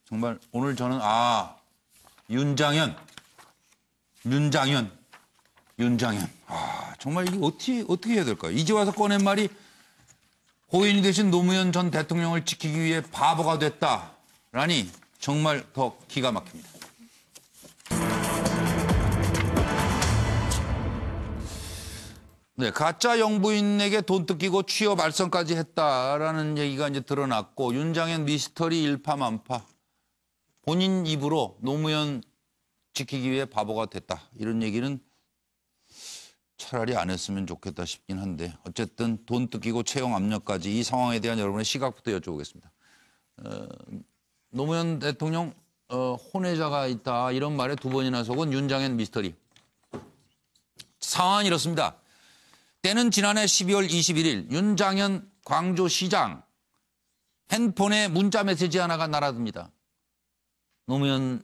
정말 오늘 저는 윤장현. 정말 이게 어떻게 해야 될까요? 이제 와서 꺼낸 말이 고인이 되신 노무현 전 대통령을 지키기 위해 바보가 됐다라니 정말 더 기가 막힙니다. 네, 가짜 영부인에게 돈 뜯기고 취업 알선까지 했다라는 얘기가 이제 드러났고 윤장현 미스터리 일파만파 본인 입으로 노무현 지키기 위해 바보가 됐다 이런 얘기는 차라리 안 했으면 좋겠다 싶긴 한데 어쨌든 돈 뜯기고 채용 압력까지 이 상황에 대한 여러분의 시각부터 여쭤보겠습니다. 노무현 대통령 혼외자가 있다 이런 말에 두 번이나 속은 윤장현 미스터리. 상황은 이렇습니다. 때는 지난해 12월 21일 윤장현 광주시장 핸폰에 문자 메시지 하나가 날아듭니다. 노무현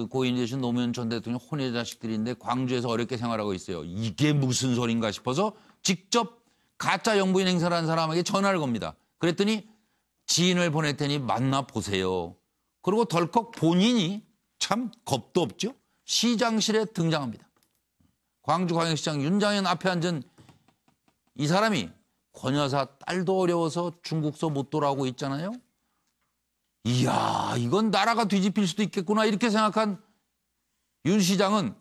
고인이 되신 노무현 전 대통령 혼외 자식들인데 광주에서 어렵게 생활하고 있어요. 이게 무슨 소린가 싶어서 직접 가짜 영부인 행사를 한 사람에게 전화를 겁니다. 그랬더니 지인을 보낼 테니 만나보세요. 그리고 덜컥 본인이 참 겁도 없죠. 시장실에 등장합니다. 광주광역시장 윤장현 앞에 앉은 이 사람이 권 여사 딸도 어려워서 중국서 못 돌아오고 있잖아요. 이야, 이건 나라가 뒤집힐 수도 있겠구나 이렇게 생각한 윤 시장은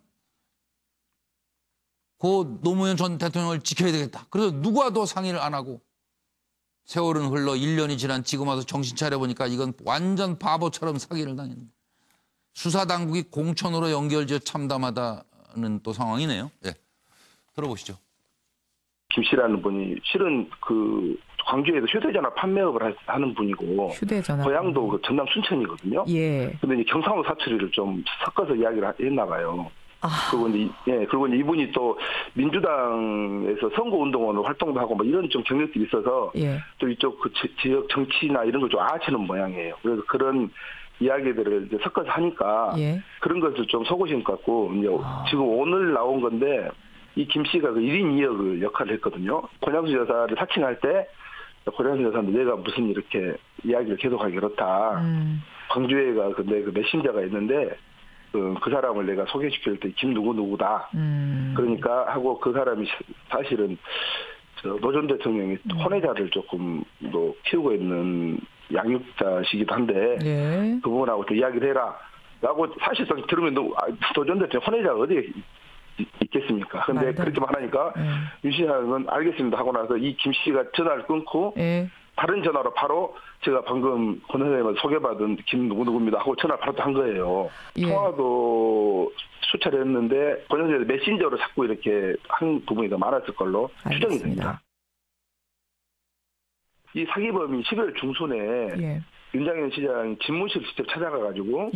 그 노무현 전 대통령을 지켜야 되겠다. 그래서 누구와도 상의를 안 하고 세월은 흘러 1년이 지난 지금 와서 정신 차려보니까 이건 완전 바보처럼 사기를 당했네. 수사당국이 공천으로 연결지어 참담하다는 또 상황이네요. 네. 들어보시죠. 김 씨라는 분이 실은 광주에서 휴대전화 판매업을 하는 분이고 휴대전화 고향도 전남 순천이거든요. 예. 근데 이제 경상도 사투리를 좀 섞어서 이야기를 했나 봐요. 그리고 이제 이분이 또 민주당에서 선거운동원으로 활동도 하고 뭐 이런 좀 경력들이 있어서 예. 또 이쪽 지역 정치나 이런 걸 좀 아시는 모양이에요. 그래서 그런 이야기들을 이제 섞어서 하니까 예. 그런 것을 좀 속으신 것 같고 이제 지금 오늘 나온 건데 이 김 씨가 1인 2역을 역할을 했거든요. 권양수 여사를 사칭할 때 권양수 여사는 내가 무슨 이렇게 이야기를 계속하기 그렇다. 광주에가 내 메신저가 있는데 그 사람을 내가 소개시킬 때 김 누구누구다. 그러니까 하고 그 사람이 사실은 노 전 대통령이 혼외자를 조금 또 키우고 있는 양육자시기도 한데 예. 그 부분하고 또 이야기를 해라. 라고 사실상 들으면 노 전 대통령 혼외자가 어디에 있겠습니까? 근데 그렇게 말하니까 윤 시장은 알겠습니다 하고 나서 이 김 씨가 전화를 끊고 다른 전화로 바로 제가 방금 권 선생님한테 소개받은 김 누구누구입니다 하고 전화를 바로 한 거예요. 예. 통화도 수차례 했는데 권 선생님이 메신저로 자꾸 이렇게 한 부분이 더 많았을 걸로 추정이 됩니다. 이 사기범이 11월 중순에 윤장현 시장이 집무실을 직접 찾아가가지고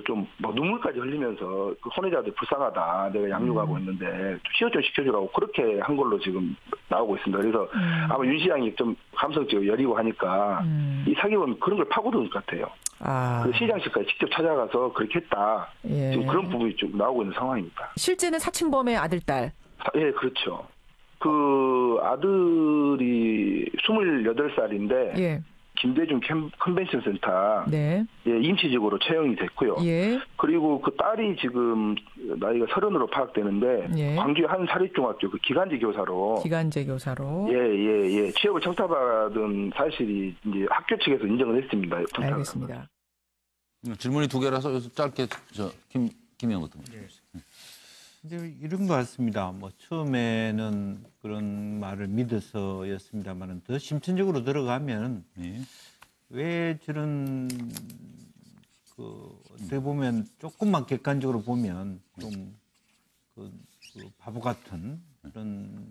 좀 눈물까지 흘리면서 혼외자들 불쌍하다. 내가 양육하고 있는데 취업 좀 시켜주라고 그렇게 한 걸로 지금 나오고 있습니다. 그래서 아마 윤 시장이 좀 감성적으로 여리고 하니까 이 사기범이 그런 걸 파고든 것 같아요. 그 시장실까지 직접 찾아가서 그렇게 했다. 지금 그런 부분이 좀 나오고 있는 상황입니다. 실제는 사칭범의 아들, 딸. 예, 그렇죠. 그 아들이 28살인데 김대중 컨벤션 센터 임시직으로 채용이 됐고요. 그리고 그 딸이 지금 나이가 30으로 파악되는데 광주의 한 사립중학교 그 기간제 교사로 취업을 청탁받은 사실이 이제 학교 측에서 인정을 했습니다. 알겠습니다. 질문이 두 개라서 여기서 짧게 김영호 등. 이제 이런 것 같습니다. 처음에는 그런 말을 믿어서였습니다만은 더 심층적으로 들어가면 왜 저런 어떻게 보면 조금만 객관적으로 보면 좀 바보 같은 그런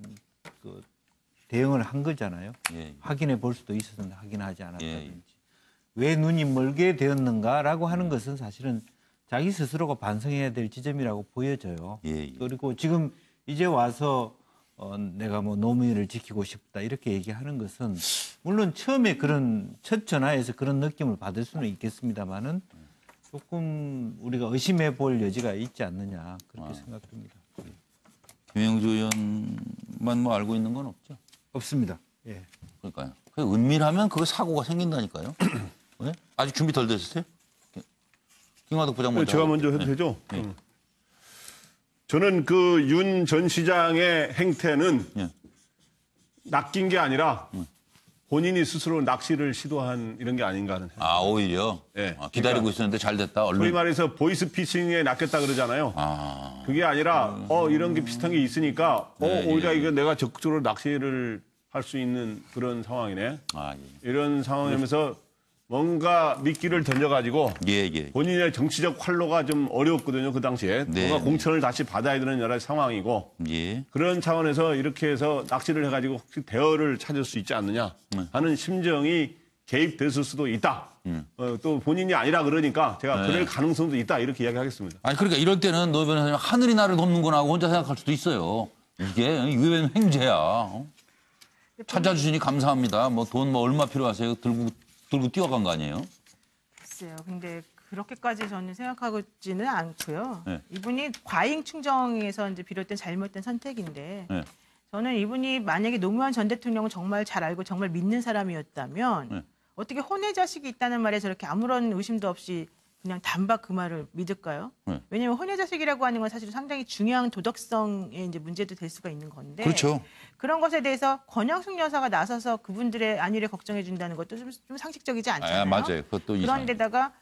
대응을 한 거잖아요. 확인해 볼 수도 있었는데 확인하지 않았다든지 왜 눈이 멀게 되었는가라고 하는 것은 사실은 자기 스스로가 반성해야 될 지점이라고 보여져요. 그리고 지금 이제 와서 내가 노무현을 지키고 싶다 이렇게 얘기하는 것은 물론 처음에 그런 첫 전화에서 그런 느낌을 받을 수는 있겠습니다만은 조금 우리가 의심해 볼 여지가 있지 않느냐 그렇게 생각됩니다. 김영주 의원만 알고 있는 건 없죠? 없습니다. 예. 그러니까요. 은밀하면 그 사고가 생긴다니까요. 네? 아직 준비 덜 되셨어요? 김광덕 부장 먼저. 제가 먼저 해도 되죠? 저는 그 윤 전 시장의 행태는 예. 낚인 게 아니라 본인이 스스로 낚시를 시도한 이런 게 아닌가 하는 생각. 아, 오히려? 예. 기다리고 그러니까 있었는데 잘 됐다. 소위 얼른. 말해서 보이스피싱에 낚였다 그러잖아요. 아, 그게 아니라 이런 게 비슷한 게 있으니까 오히려 이거 내가 적극적으로 낚시를 할 수 있는 그런 상황이네. 아, 이런 상황이면서 뭔가 미끼를 던져가지고 예, 예. 본인의 정치적 활로가 좀 어려웠거든요. 그 당시에. 네. 뭔가 공천을 다시 받아야 되는 여러 가지 상황이고 예. 그런 차원에서 이렇게 해서 낚시를 해가지고 혹시 대어를 찾을 수 있지 않느냐 하는 심정이 개입됐을 수도 있다. 또 본인이 아니라 그러니까 제가 그럴 가능성도 있다. 이렇게 이야기하겠습니다. 아니, 그러니까 이럴 때는 노 변호사님 하늘이 나를 돕는구나 하고 혼자 생각할 수도 있어요. 이게 왜 횡재야. 찾아주시니 감사합니다. 뭐 돈 뭐 얼마 필요하세요? 들고 뛰어간 거 아니에요? 글쎄요. 근데 그렇게까지 저는 생각하지는 않고요. 네. 이분이 과잉 충정에서 이제 비롯된 잘못된 선택인데 네. 저는 이분이 만약에 노무현 전 대통령을 정말 잘 알고 정말 믿는 사람이었다면 네. 어떻게 혼외 자식이 있다는 말에 저렇게 아무런 의심도 없이 그냥 단박 그 말을 믿을까요? 네. 왜냐하면 혼외 자식이라고 하는 건 사실 상당히 중요한 도덕성의 이제 문제도 될 수가 있는 건데 그렇죠. 그런 것에 대해서 권영숙 여사가 나서서 그분들의 안위를 걱정해 준다는 것도 좀 상식적이지 않잖아요. 아, 맞아요. 그것도 이상. 그런데다가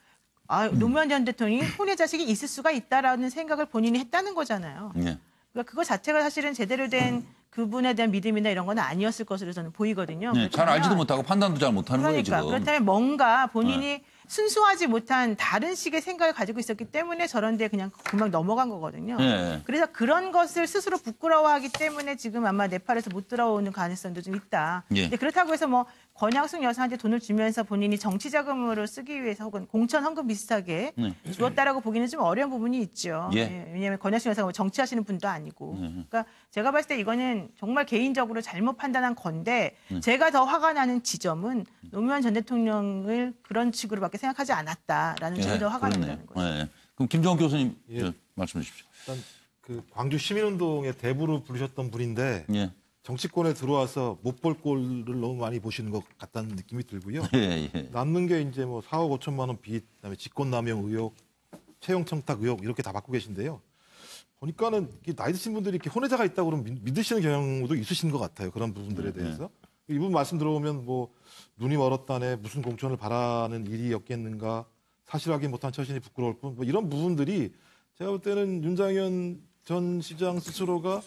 노무현 전 대통령이 혼외 자식이 있을 수가 있다라는 생각을 본인이 했다는 거잖아요. 예. 그러니까 그거 자체가 사실은 제대로 된 그분에 대한 믿음이나 이런 건 아니었을 것으로 저는 보이거든요. 네, 잘 알지도 못하고 판단도 잘 못하는 거예요, 그러니까 지금. 그렇다면 뭔가 본인이 순수하지 못한 다른 식의 생각을 가지고 있었기 때문에 저런 데 그냥 금방 넘어간 거거든요. 네. 그래서 그런 것을 스스로 부끄러워하기 때문에 지금 아마 네팔에서 못 들어오는 가능성도 좀 있다. 예. 근데 그렇다고 해서 뭐 권양숙 여사한테 돈을 주면서 본인이 정치 자금으로 쓰기 위해서 혹은 공천 헌금 비슷하게 주었다라고 보기는 좀 어려운 부분이 있죠. 예. 왜냐하면 권양숙 여사가 뭐 정치하시는 분도 아니고. 그러니까 제가 봤을 때 이거는 정말 개인적으로 잘못 판단한 건데 제가 더 화가 나는 지점은 노무현 전 대통령을 그런 식으로밖에 생각하지 않았다라는 점이 더 화가 난다는 거죠. 네. 그럼 김정욱 교수님 말씀해 주십시오. 일단 그 광주 시민운동의 대부를 부르셨던 분인데 예. 정치권에 들어와서 못 볼 꼴을 너무 많이 보시는 것 같다는 느낌이 들고요. 예, 예. 남는 게 이제 뭐 4억 5천만 원 빚, 그다음에 직권남용 의혹, 채용 청탁 의혹 이렇게 다 받고 계신데요. 보니까는 나이 드신 분들이 이렇게 혼외자가 있다고 그러면 믿으시는 경우도 있으신 것 같아요. 그런 부분들에 대해서. 이분 말씀 들어보면 뭐 눈이 멀었다네 무슨 공천을 바라는 일이었겠는가 사실 확인 못한 처신이 부끄러울 뿐 뭐 이런 부분들이 제가 볼 때는 윤장현 전 시장 스스로가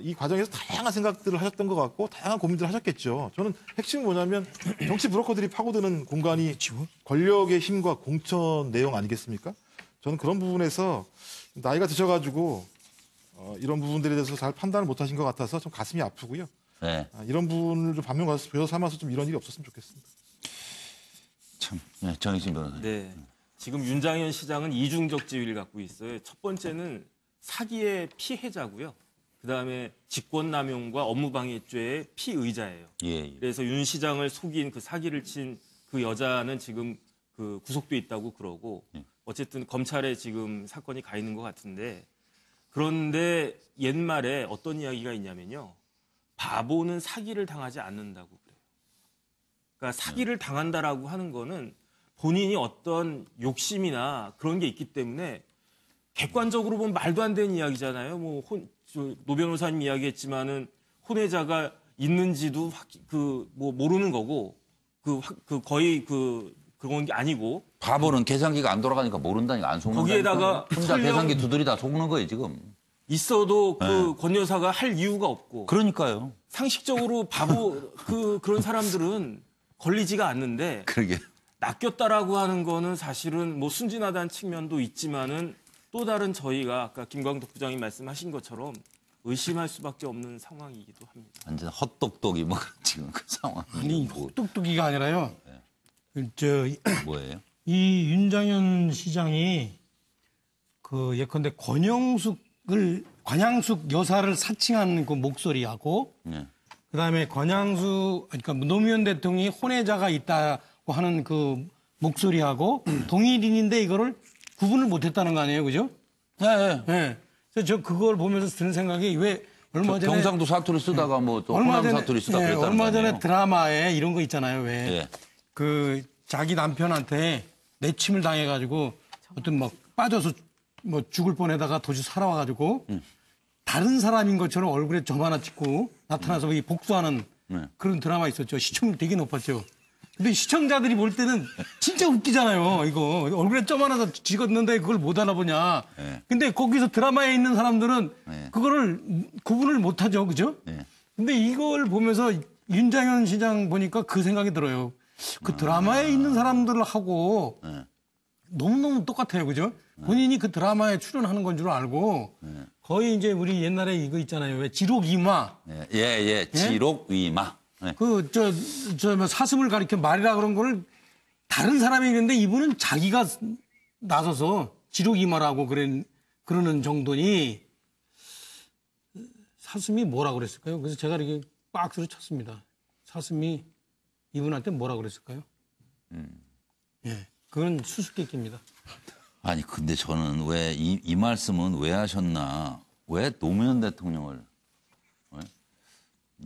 이 과정에서 다양한 생각들을 하셨던 것 같고 다양한 고민들을 하셨겠죠. 저는 핵심은 뭐냐면 정치 브로커들이 파고드는 공간이 권력의 힘과 공천 내용 아니겠습니까? 저는 그런 부분에서 나이가 드셔가지고 이런 부분들에 대해서 잘 판단을 못하신 것 같아서 좀 가슴이 아프고요. 네. 이런 부분을 좀 반면 교사 삼아서 좀 이런 일이 없었으면 좋겠습니다. 참, 네, 정의진 변호사님. 네. 지금 윤장현 시장은 이중적 지위를 갖고 있어요. 첫 번째는 사기의 피해자고요. 그다음에 직권남용과 업무방해죄의 피의자예요. 예, 예. 그래서 윤 시장을 속인 그 사기를 친 그 여자는 지금 그 구속돼 있다고 그러고 어쨌든 검찰에 지금 사건이 가 있는 것 같은데 그런데 옛말에 어떤 이야기가 있냐면요. 바보는 사기를 당하지 않는다고 그래요. 그러니까 사기를 당한다라고 하는 거는 본인이 어떤 욕심이나 그런 게 있기 때문에 객관적으로 보면 말도 안 되는 이야기잖아요. 뭐 노 변호사님 이야기했지만은 혼외자가 있는지도 뭐 모르는 거고 거의 그런 게 아니고 바보는 계산기가 안 돌아가니까 모른다니까 안 속는다니까. 거기에다가 혼자 설령 계산기 두드리 다 속는 거예요 지금. 있어도 그 권 여사가 할 이유가 없고 그러니까요. 상식적으로 바보 그런 사람들은 걸리지가 않는데 그러게. 낚였다라고 하는 거는 사실은 뭐 순진하다는 측면도 있지만은 또 다른 저희가 아까 김광덕 부장님 말씀하신 것처럼 의심할 수밖에 없는 상황이기도 합니다. 완전 헛똑똑이 뭐 지금 그 상황. 아니 뚝뚝이가 아니라요. 뭐예요? 이 윤장현 시장이 그 예컨대 권양숙 여사를 사칭한 그 목소리하고 네. 그다음에 그러니까 노무현 대통령이 혼외자가 있다고 하는 그 목소리하고 동일인인데 이거를 구분을 못했다는 거 아니에요, 그죠? 네. 네. 그래서 저 그걸 보면서 드는 생각이 왜 얼마 전에 경상도 사투리 쓰다가 뭐 또 얼마 호남 전에 사투리 쓰다 예, 그랬다는 얼마 거 전에 아니에요? 드라마에 이런 거 있잖아요, 왜 예. 그 자기 남편한테 내침을 당해가지고 어떤 막 빠져서 뭐 죽을 뻔에다가 도저히 살아와가지고 다른 사람인 것처럼 얼굴에 점 하나 찍고 나타나서 이 복수하는 그런 드라마 있었죠. 시청률 되게 높았죠. 근데 시청자들이 볼 때는 진짜 웃기잖아요. 이거 얼굴에 점 하나 더 찍었는데 그걸 못 알아보냐. 근데 거기서 드라마에 있는 사람들은 그거를 구분을 못하죠. 그죠? 근데 이걸 보면서 윤장현 시장 보니까 그 생각이 들어요. 그 드라마에 있는 사람들하고 너무너무 똑같아요. 그죠? 본인이 그 드라마에 출연하는 건 줄 알고 거의 이제 우리 옛날에 이거 있잖아요. 왜 지록이마. 지록이마. 뭐 사슴을 가리켜 말이라 그런 거를 다른 사람이 있는데 이분은 자기가 나서서 지록이마라고 그러는 정도니 사슴이 뭐라 그랬을까요? 그래서 제가 이렇게 박수를 쳤습니다. 사슴이 이분한테 뭐라 그랬을까요? 예, 그건 수수께끼입니다. 아니 근데 저는 왜 이 말씀은 왜 하셨나? 왜 노무현 대통령을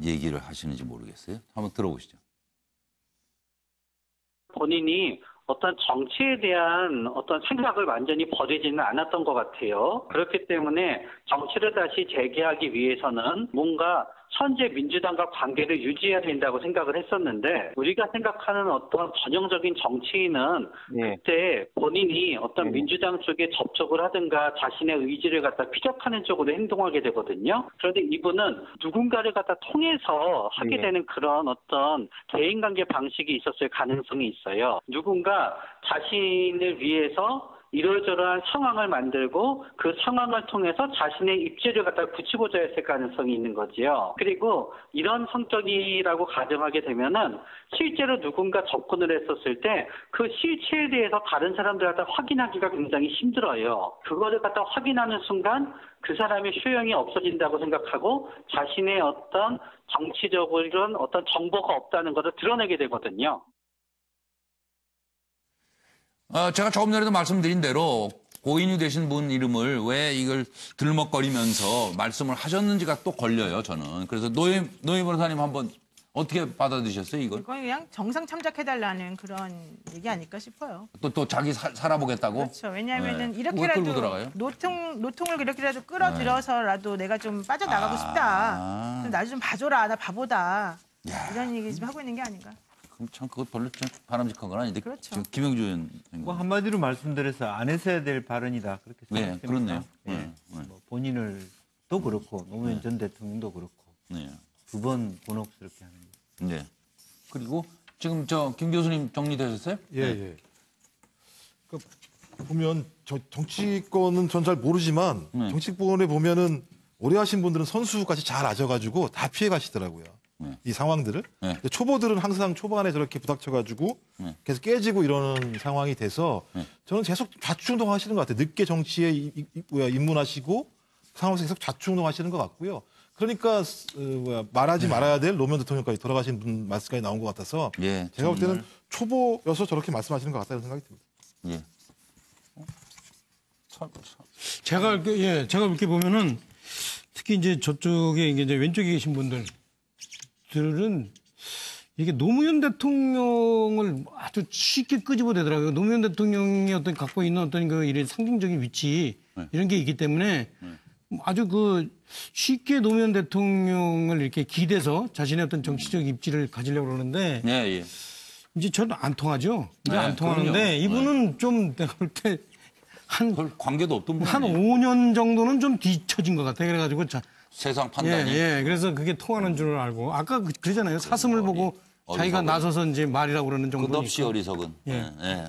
얘기를 하시는지 모르겠어요. 한번 들어보시죠. 본인이 어떤 정치에 대한 어떤 생각을 완전히 버리지는 않았던 것 같아요. 그렇기 때문에 정치를 다시 재개하기 위해서는 뭔가 현재 민주당과 관계를 유지해야 된다고 생각을 했었는데 우리가 생각하는 어떤 전형적인 정치인은 그때 본인이 어떤 민주당 쪽에 접촉을 하든가 자신의 의지를 갖다 피력하는 쪽으로 행동하게 되거든요. 그런데 이분은 누군가를 갖다 통해서 하게 되는 그런 어떤 대인관계 방식이 있었을 가능성이 있어요. 누군가 자신을 위해서 이러저러한 상황을 만들고 그 상황을 통해서 자신의 입지를 갖다 붙이고자 했을 가능성이 있는 거지요. 그리고 이런 성격이라고 가정하게 되면은 실제로 누군가 접근을 했었을 때 그 실체에 대해서 다른 사람들한테 확인하기가 굉장히 힘들어요. 그거를 갖다 확인하는 순간 그 사람의 효용이 없어진다고 생각하고 자신의 어떤 정치적으로는 어떤 정보가 없다는 것을 드러내게 되거든요. 제가 조금 전에도 말씀드린 대로 고인이 되신 분 이름을 왜 이걸 들먹거리면서 말씀을 하셨는지가 또 걸려요, 저는. 그래서 노예 변호사님 한번 어떻게 받아들이셨어요, 이걸? 이건 그냥 정상 참작해달라는 그런 얘기 아닐까 싶어요. 또 자기 살아보겠다고? 그렇죠. 왜냐하면은 왜 끌고 이렇게라도 들어가요? 노통을 이렇게라도 끌어들여서라도 내가 좀 빠져나가고 싶다. 나 좀 봐줘라. 나 바보다. 이런 얘기 좀 하고 있는 게 아닌가. 그럼 참 그것 별로 좀 바람직한 건 아닌데. 그렇죠. 지금 김영주 의원. 뭐 한마디로 말씀드려서 안 했어야 될 발언이다 그렇게 생각합니다. 그렇네요. 뭐 본인을 또 그렇고 노무현 전 대통령도 그렇고 두 번 곤혹스럽게 하는 거죠. 네. 그리고 지금 김 교수님 정리되셨어요? 예. 그 보면 정치권은 전 잘 모르지만 정치권에 보면은 오래 하신 분들은 선수같이 잘 아셔가지고 다 피해 가시더라고요. 이 상황들을. 근데 초보들은 항상 초반에 저렇게 부닥쳐가지고 계속 깨지고 이러는 상황이 돼서 저는 계속 좌충동하시는 것 같아요. 늦게 정치에 입문하시고 상황에서 계속 좌충동하시는 것 같고요. 그러니까 말하지 말아야 될 노무현 대통령까지 돌아가신 분 말씀까지 나온 것 같아서 제가 볼 때는 초보여서 저렇게 말씀하시는 것 같다는 생각이 듭니다. 제가 이렇게 보면은 특히 이제 저쪽에 이제 왼쪽에 계신 분들은 이게 노무현 대통령을 아주 쉽게 끄집어내더라고요. 노무현 대통령이 어떤 갖고 있는 어떤 그 이런 상징적인 위치 이런 게 있기 때문에 아주 그 쉽게 노무현 대통령을 이렇게 기대서 자신의 어떤 정치적 입지를 가지려고 그러는데 이제 저는 안 통하죠. 이제 안 통하는데 그럼요. 이분은 좀 내가 볼 때 별 관계도 없던 분이 한 5년 정도는 좀 뒤처진 것 같아요. 그래가지고 세상 판단이. 그래서 그게 통하는 줄 알고 아까 그러잖아요. 사슴을 보고 자기가 나서서 이제 말이라고 그러는 정도니까. 끝없이 어리석은.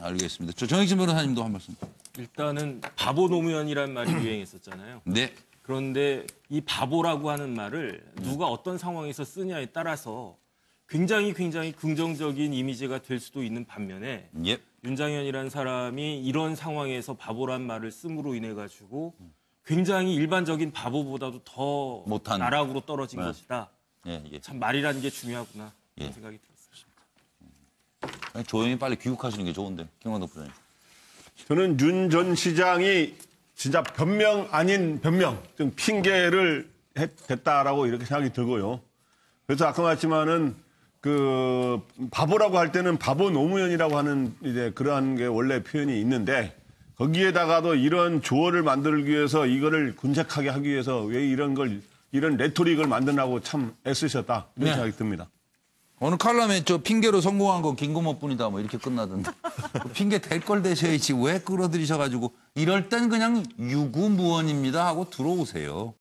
알겠습니다. 정익진 변호사님도 한 말씀. 일단은 바보 노무현이란 말이 유행했었잖아요. 네. 그런데 이 바보라고 하는 말을 누가 어떤 상황에서 쓰냐에 따라서 굉장히 긍정적인 이미지가 될 수도 있는 반면에 윤장현이라는 사람이 이런 상황에서 바보란 말을 씀으로 인해 가지고 굉장히 일반적인 바보보다도 더 못한 나락으로 떨어진 것이다. 참 말이라는 게 중요하구나 그런 생각이 들었습니다. 조용히 빨리 귀국하시는 게 좋은데 김광덕 부장님. 저는 윤 전 시장이 진짜 변명 아닌 변명, 좀 핑계를 댔다라고 이렇게 생각이 들고요. 그래서 아까 말했지만은 그 바보라고 할 때는 바보 노무현이라고 하는 이제 그러한 게 원래 표현이 있는데 거기에다가도 이런 조어를 만들기 위해서 이거를 군색하게 하기 위해서 왜 이런 레토릭을 만드냐고 참 애쓰셨다 이런 생각이 듭니다. 어느 칼럼에 저 핑계로 성공한 건 김고모뿐이다 뭐 이렇게 끝나던데 핑계 댈 걸 대셔야지 왜 끌어들이셔가지고 이럴 땐 그냥 유구무원입니다 하고 들어오세요.